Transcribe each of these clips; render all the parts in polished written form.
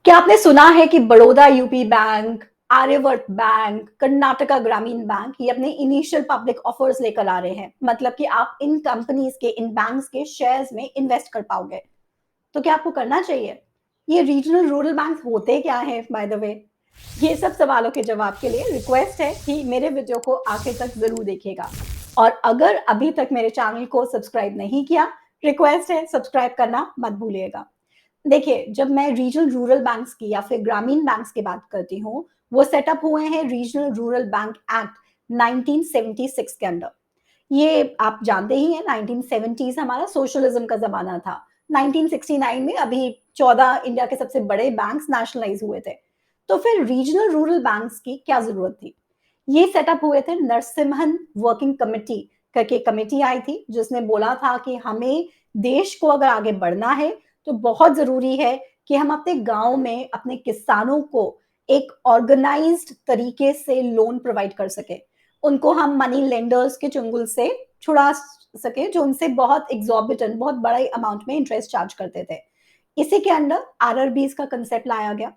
क्या आपने सुना है कि Baroda UP bank, Aryavart bank, Karnataka Gramin bank ये अपने इनिशियल पब्लिक ऑफर्स लेकर आ रहे हैं। मतलब कि आप इन कंपनीज के, इन बैंक्स के शेयर्स में इन्वेस्ट कर पाओगे। तो क्या आपको करना चाहिए? ये रीजनल रूरल बैंक्स होते क्या हैं बाय द वे? ये सब सवालों के जवाब के लिए रिक्वेस्ट है कि मेरे वीडियो को आखिर तक ज़रूर देखिएगा। और अगर अभी तक मेरे चैनल को सब्सक्राइब नहीं किया, रिक्वेस्ट है सब्सक्राइब करना मत भूलिएगा। देखिए, जब मैं रीजनल रूरल बैंक्स की या फिर ग्रामीण बैंक्स की बात करती हूँ, वो सेटअप हुए हैं रीजनल रूरल बैंक एक्ट 1976 के अंडर। ये आप जानते ही हैं 1970s हमारा सोशलिज्म का ज़माना था। 1969 में अभी 14 इंडिया के सबसे बड़े बैंक्स नेशनलाइज़ हुए थे। तो फिर रीजनल रूरल बैंक्स की क्या ज़रूरत थी? ये सेटअप हुए थे नरसिम्हन वर्किंग कमिटी करके कमिटी आई थी, जिसने बोला था कि हमें देश को अगर आगे बढ़ना है, तो बहुत ज़रूरी है कि हम अपने गाँव में अपने किसानों को एक ऑर्गेनाइज़्ड तरीके से लोन प्रोवाइड कर सकें। उनको हम मनी लेंडर्स के चुंगल से छुड़ा सकें, जो उनसे बहुत एक्सॉर्बिटेंट, बहुत बड़े अमाउंट में इंटरेस्ट चार्ज करते थे। इसी के अंडर आरआरबीज़ का कांसेप्ट लाया गया।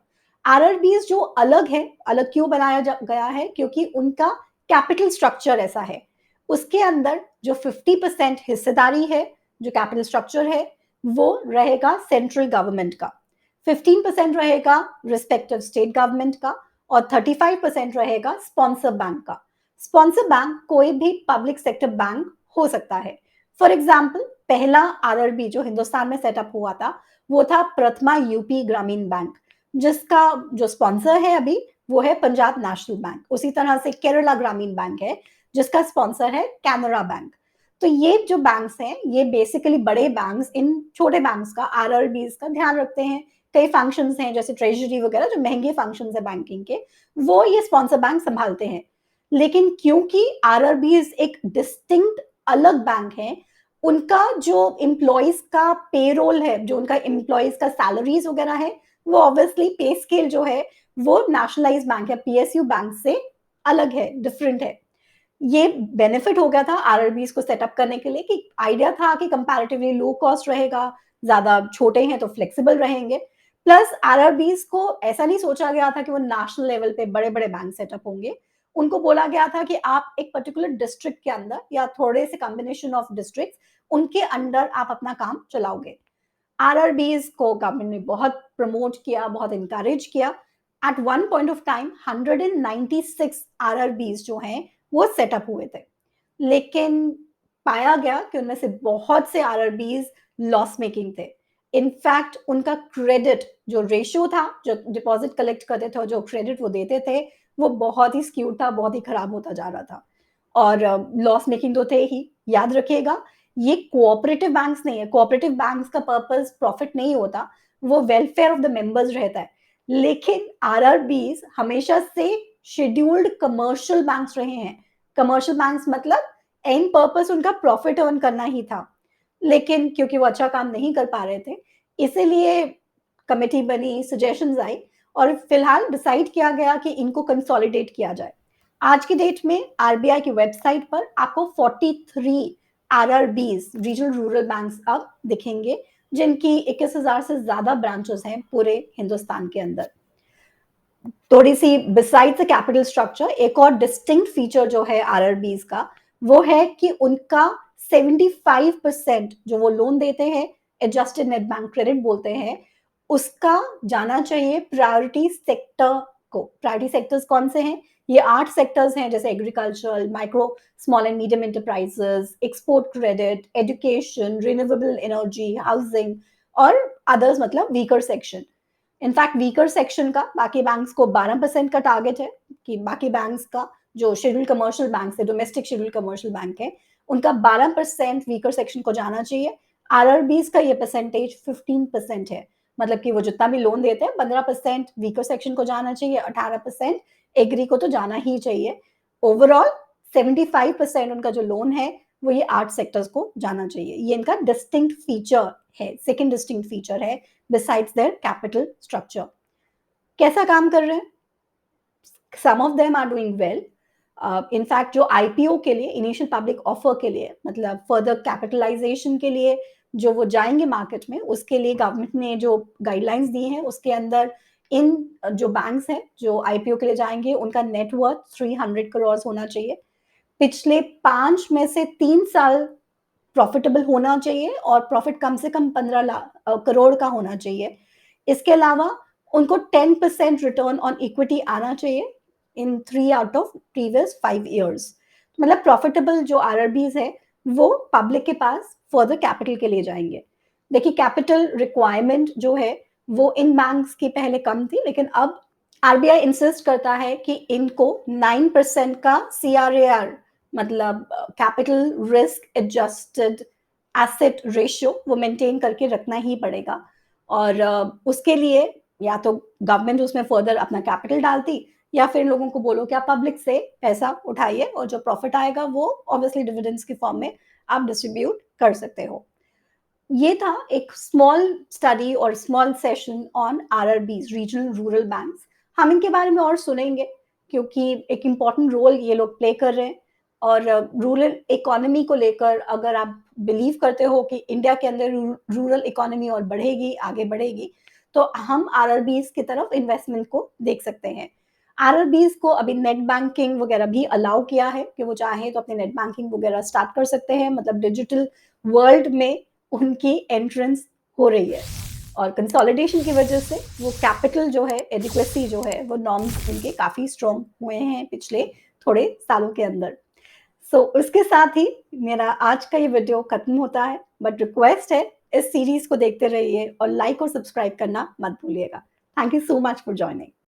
आरआरबीज़ जो अलग है, अलग क्यों बनाया गया है? क्योंकि उनका कैपिटल स्ट्रक्चर ऐसा है। उसके अंदर जो 50% हिस्सेदारी है, जो कैपिटल स्ट्रक्चर है, वो रहेगा सेंट्रल गवर्नमेंट का, 15% रहेगा रिस्पेक्टिव स्टेट गवर्नमेंट का और 35% रहेगा स्पॉन्सर बैंक का। स्पॉन्सर बैंक कोई भी पब्लिक सेक्टर बैंक हो सकता है। फॉर एग्जाम्पल, पहला आरआरबी जो हिंदुस्तान में सेटअप हुआ था, वो था प्रथमा यूपी ग्रामीण बैंक, जिसका जो स्पॉन्सर है अभी वो है पंजाब नेशनल बैंक। उसी तरह से केरला ग्रामीण बैंक है, जिसका स्पॉन्सर है कैनरा बैंक। तो ये जो बैंक्स हैं, ये बेसिकली बड़े बैंक्स इन छोटे बैंक्स का, आरआरबीज का ध्यान रखते हैं। कई फंक्शंस हैं जैसे ट्रेजरी वगैरह, जो महंगे फंक्शंस है बैंकिंग के, वो ये स्पॉन्सर बैंक संभालते हैं। लेकिन क्योंकि आरआरबीज एक डिस्टिंक्ट अलग बैंक है, उनका जो एम्प्लॉयज का पेरोल है, जो उनका एम्प्लॉयज का सैलरीज वगैरह है, वो ऑब्वियसली पे स्केल जो है वो नेशनलाइज बैंक या पीएसयू बैंक से अलग है, डिफरेंट है। ये बेनिफिट हो गया था आरआरबीज को सेटअप करने के लिए कि आइडिया था कि कंपैरेटिवली लो कॉस्ट रहेगा, ज्यादा छोटे हैं तो फ्लेक्सिबल रहेंगे। प्लस आरआरबीज को ऐसा नहीं सोचा गया था कि वो नेशनल लेवल पे बड़े बड़े बैंक सेटअप होंगे। उनको बोला गया था कि आप एक पर्टिकुलर डिस्ट्रिक्ट के अंदर या थोड़े से कॉम्बिनेशन ऑफ डिस्ट्रिक्ट, उनके अंडर आप अपना काम चलाओगे। आरआरबीज को गवर्नमेंट ने बहुत प्रमोट किया, बहुत इंकरेज किया। At one point of time 196 RRBs जो हैं वो सेटअप हुए थे। लेकिन पाया गया कि उनमें से बहुत से आरआरबीज लॉस मेकिंग थे। इनफैक्ट उनका क्रेडिट जो रेशियो था, जो डिपॉजिट कलेक्ट करते थे और जो क्रेडिट वो देते थे, वो बहुत ही स्क्यूड था, बहुत ही खराब होता जा रहा था। और लॉस मेकिंग तो थे ही। याद रखिएगा, ये कोऑपरेटिव बैंक्स नहीं है। कोऑपरेटिव बैंक्स का पर्पस प्रॉफिट नहीं होता, वो वेलफेयर ऑफ द मेंबर्स रहता है। लेकिन आरआरबीज हमेशा से शेड्यूल्ड कमर्शियल बैंक्स रहे हैं। कमर्शियल बैंक्स मतलब एंड पर्पस उनका प्रॉफिट अर्न करना ही था। लेकिन क्योंकि वो अच्छा काम नहीं कर पा रहे थे, इसीलिए कमेटी बनी, सजेशंस आई और फिलहाल डिसाइड किया गया कि इनको कंसोलिडेट किया जाए। आज की डेट में आरबीआई की वेबसाइट पर आपको 43 आरआरबीज, रीजनल रूरल बैंक्स अब दिखेंगे, जिनकी 21,000 से ज्यादा ब्रांचेस हैं पूरे हिंदुस्तान के अंदर। थोड़ी सी बिसाइड द कैपिटल स्ट्रक्चर, एक और डिस्टिंक्ट फीचर जो है आरआरबीज का, वो है कि उनका 75% जो वो लोन देते हैं, एडजस्टेड नेट बैंक क्रेडिट बोलते हैं, उसका जाना चाहिए प्रायोरिटी सेक्टर को। प्रायोरिटी सेक्टर्स कौन से हैं? ये 8 सेक्टर्स हैं, जैसे agricultural, micro small and medium enterprises, export credit, education, renewable energy, housing और अदर्स, मतलब weaker section. In fact weaker section का बाकी बैंक्स को 12% का टारगेट है कि बाकी बैंक्स का जो शेड्यूल कमर्शियल बैंक है, डोमेस्टिक शेड्यूल कमर्शियल बैंक है, उनका 12% वीकर सेक्शन को जाना चाहिए। आरआरबीज का ये परसेंटेज 15% है। मतलब कि वो जितना भी लोन देते हैं, 15% वीकर सेक्शन को जाना चाहिए, 18% एग्री को तो जाना ही चाहिए। ओवरऑल 75% उनका जो लोन है वो ये 8 सेक्टर्स को जाना चाहिए। ये इनका डिस्टिंक्ट फीचर है, सेकेंड डिस्टिंक्ट फीचर है besides their capital structure. कैसा काम कर रहे हैं? Some of them are doing well. In fact जो आईपीओ के लिए, इनिशियल पब्लिक ऑफर के लिए, मतलब फर्दर कैपिटलाइजेशन के लिए जो वो जाएंगे मार्केट में, उसके लिए गवर्नमेंट ने जो गाइडलाइंस दी हैं, उसके अंदर इन जो बैंक्स हैं, जो आईपीओ के लिए जाएँगे, उनका नेट वर्थ 300 करोड़ होना चाहिए। पिछले 5 में से 3 साल प्रॉफिटेबल होना चाहिए और प्रॉफिट कम से कम 15 करोड़ का होना चाहिए। इसके अलावा उनको 10% रिटर्न ऑन इक्विटी आना चाहिए इन 3 आउट ऑफ प्रीवियस 5 इयर्स। मतलब प्रॉफिटेबल जो आरआरबीज़ है, वो पब्लिक के पास फर्दर कैपिटल के लिए जाएँगे। देखिए कैपिटल रिक्वायरमेंट जो है, वो इन बैंक्स की पहले कम थी, लेकिन अब आरबीआई इंसिस्ट करता है कि इनको 9% का सीआरएआर मतलब capital risk adjusted asset ratio वो मेंटेन करके रखना ही पड़ेगा और उसके लिए या तो गवर्नमेंट उसमें फर्दर अपना कैपिटल डालती या फिर लोगों को बोलो कि आप पब्लिक से पैसा उठाइए और जो प्रॉफिट आएगा वो ऑब्वियसली डिविडेंड्स की फॉर्म में आप डिस्ट्रीब्यूट कर सकते हो। ये था एक स्मॉल स्टडी और small session on RRBs regional rural banks. हम इनके बारे में और सुनेंगे क्योंकि एक इम्पॉर्टेंट रोल ये लोग प्ले कर रहे हैं और रूरल इकोनॉमी को लेकर अगर आप बिलीव करते हो कि इंडिया के अंदर रूरल इकोनॉमी और बढ़ेगी, आगे बढ़ेगी, तो हम आरआरबीज की तरफ इन्वेस्टमेंट को देख सकते हैं। आरआरबीज को अभी नेट बैंकिंग वगैरह भी अलाउ किया है कि वो चाहें तो अपने नेट बैंकिंग वगैरह स्टार्ट कर सकते हैं, मतलब डिजिटल वर्ल्ड में उनकी एंट्रेंस हो रही है और कंसोलिडेशन की वजह से वो कैपिटल जो है, एडिक्वेसी जो है, वो नॉर्म्स उनके काफ़ी स्ट्रॉन्ग हुए हैं पिछले थोड़े सालों के अंदर। उसके साथ ही मेरा आज का ये वीडियो खत्म होता है, बट रिक्वेस्ट है इस सीरीज़ को देखते रहिए और लाइक और सब्सक्राइब करना मत भूलिएगा। Thank you so much for joining.